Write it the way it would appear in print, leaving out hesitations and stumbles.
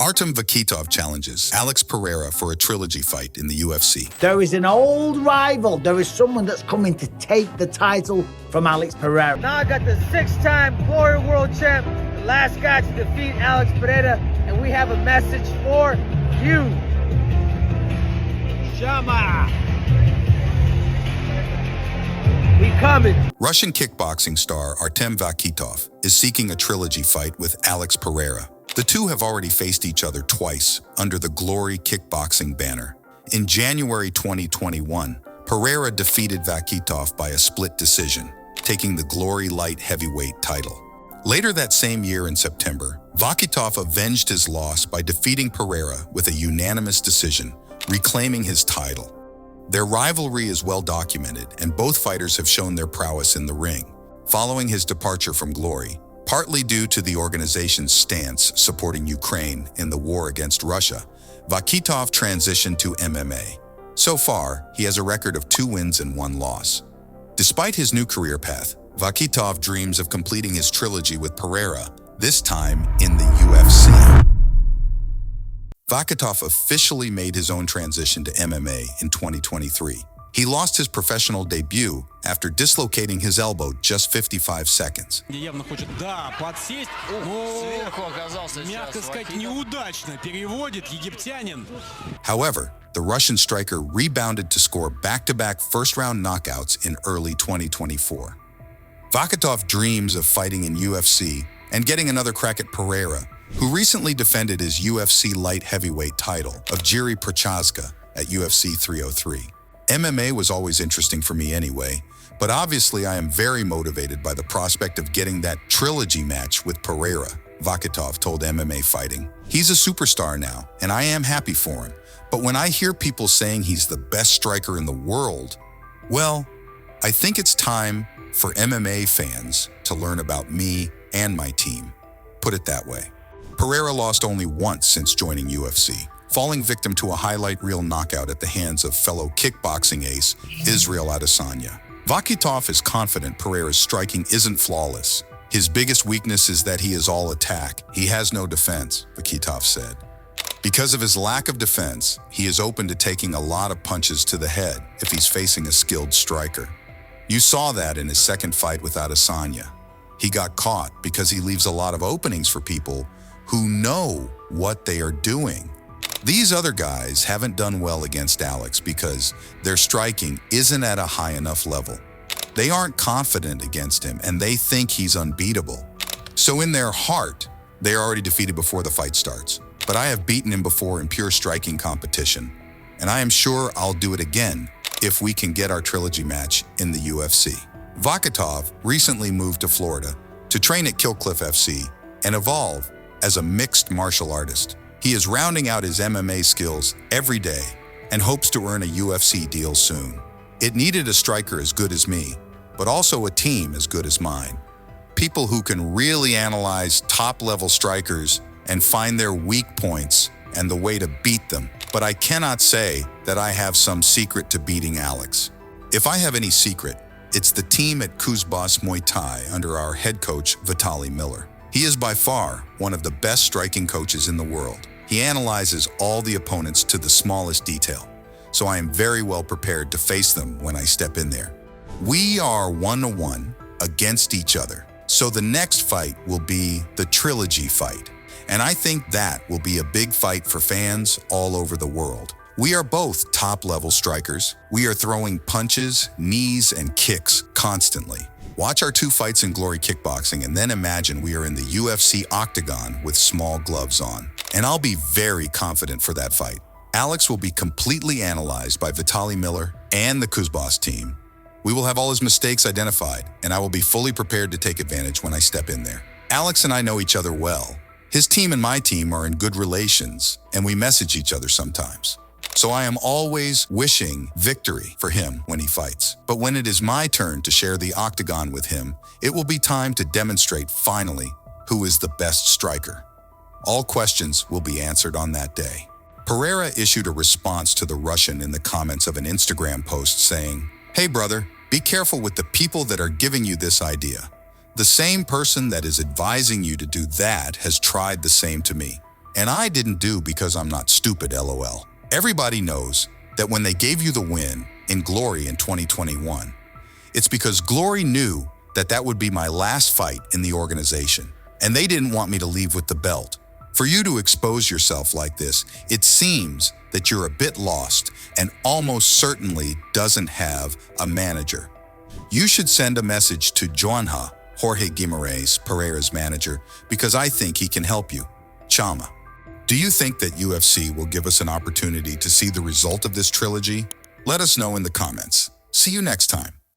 Artem Vakhitov challenges Alex Pereira for a trilogy fight in the UFC. There is an old rival. There is someone that's coming to take the title from Alex Pereira. Now I got the 6-time Glory World Champ, the last guy to defeat Alex Pereira, and we have a message for you. Shama! We coming. Russian kickboxing star Artem Vakhitov is seeking a trilogy fight with Alex Pereira. The two have already faced each other twice under the Glory Kickboxing banner. In January 2021, Pereira defeated Vakhitov by a split decision, taking the Glory light heavyweight title. Later that same year in September, Vakhitov avenged his loss by defeating Pereira with a unanimous decision, reclaiming his title. Their rivalry is well documented, and both fighters have shown their prowess in the ring. Following his departure from Glory, partly due to the organization's stance supporting Ukraine in the war against Russia, Vakhitov transitioned to MMA. So far, he has a record of 2 wins and 1 loss. Despite his new career path, Vakhitov dreams of completing his trilogy with Pereira, this time in the UFC. Vakhitov officially made his own transition to MMA in 2023. He lost his professional debut after dislocating his elbow just 55 seconds. However, the Russian striker rebounded to score back-to-back first-round knockouts in early 2024. Vakhitov dreams of fighting in UFC and getting another crack at Pereira, who recently defended his UFC light heavyweight title of Jiri Prochazka at UFC 303. MMA was always interesting for me anyway, but obviously I am very motivated by the prospect of getting that trilogy match with Pereira, Vakhitov told MMA Fighting. He's a superstar now, and I am happy for him. But when I hear people saying he's the best striker in the world, well, I think it's time for MMA fans to learn about me and my team. Put it that way. Pereira lost only once since joining UFC, falling victim to a highlight reel knockout at the hands of fellow kickboxing ace Israel Adesanya. Vakhitov is confident Pereira's striking isn't flawless. His biggest weakness is that he is all attack. He has no defense, Vakhitov said. Because of his lack of defense, he is open to taking a lot of punches to the head if he's facing a skilled striker. You saw that in his second fight with Adesanya. He got caught because he leaves a lot of openings for people who know what they are doing. These other guys haven't done well against Alex because their striking isn't at a high enough level. They aren't confident against him, and they think he's unbeatable. So in their heart, they are already defeated before the fight starts. But I have beaten him before in pure striking competition, and I am sure I'll do it again if we can get our trilogy match in the UFC. Vakhitov recently moved to Florida to train at Killcliff FC and evolve as a mixed martial artist. He is rounding out his MMA skills every day and hopes to earn a UFC deal soon. It needed a striker as good as me, but also a team as good as mine. People who can really analyze top-level strikers and find their weak points and the way to beat them. But I cannot say that I have some secret to beating Alex. If I have any secret, it's the team at Kuzbas Muay Thai under our head coach, Vitaly Miller. He is by far one of the best striking coaches in the world. He analyzes all the opponents to the smallest detail, so I am very well prepared to face them when I step in there. We are 1-1 against each other, so the next fight will be the trilogy fight, and I think that will be a big fight for fans all over the world. We are both top-level strikers. We are throwing punches, knees, and kicks constantly. Watch our 2 fights in Glory Kickboxing and then imagine we are in the UFC octagon with small gloves on. And I'll be very confident for that fight. Alex will be completely analyzed by Vitaly Miller and the Kuzbas team. We will have all his mistakes identified, and I will be fully prepared to take advantage when I step in there. Alex and I know each other well. His team and my team are in good relations, and we message each other sometimes. So I am always wishing victory for him when he fights. But when it is my turn to share the octagon with him, it will be time to demonstrate finally who is the best striker. All questions will be answered on that day. Pereira issued a response to the Russian in the comments of an Instagram post saying, "Hey brother, be careful with the people that are giving you this idea. The same person that is advising you to do that has tried the same to me. And I didn't do because I'm not stupid, LOL. Everybody knows that when they gave you the win in Glory in 2021, it's because Glory knew that that would be my last fight in the organization, and they didn't want me to leave with the belt. For you to expose yourself like this, it seems that you're a bit lost and almost certainly doesn't have a manager. You should send a message to Jorge Guimarães, Pereira's manager, because I think he can help you. Chama. Do you think that UFC will give us an opportunity to see the result of this trilogy? Let us know in the comments. See you next time.